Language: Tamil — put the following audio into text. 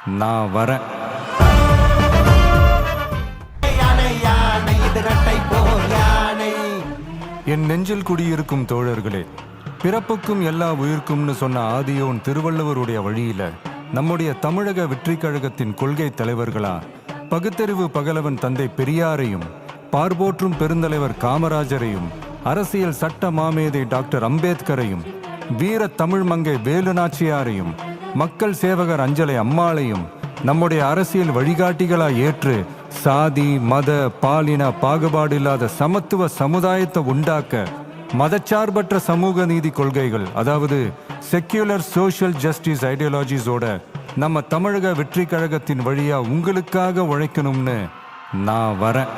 நான் வரேன். என் நெஞ்சில் குடியிருக்கும் தோழர்களே, பிறப்புக்கும் எல்லா உயிர்க்கும்னு சொன்ன ஆதியோன் திருவள்ளுவருடைய வழியில நம்முடைய தமிழக வெற்றி கழகத்தின் கொள்கை தலைவர்களா பகுத்தறிவு பகலவன் தந்தை பெரியாரையும், பார்போற்றும் பெருந்தலைவர் காமராஜரையும், அரசியல் சட்ட மாமேதை டாக்டர் அம்பேத்கரையும், வீர தமிழ் மங்கை வேலு நாச்சியாரையும், மக்கள் சேவகர் அஞ்சலை அம்மாளையும் நம்முடைய அரசியல் வழிகாட்டிகளா ஏற்று சாதி மத பாலின பாகுபாடு இல்லாத சமத்துவ சமுதாயத்தை உண்டாக்க மதச்சார்பற்ற சமூக நீதி கொள்கைகள், அதாவது செக்யூலர் சோஷியல் ஜஸ்டிஸ் ஐடியாலஜிஸோட நம்ம தமிழக வெற்றி கழகத்தின் வழியா உங்களுக்காக உழைக்கணும்னு நான் வரேன்.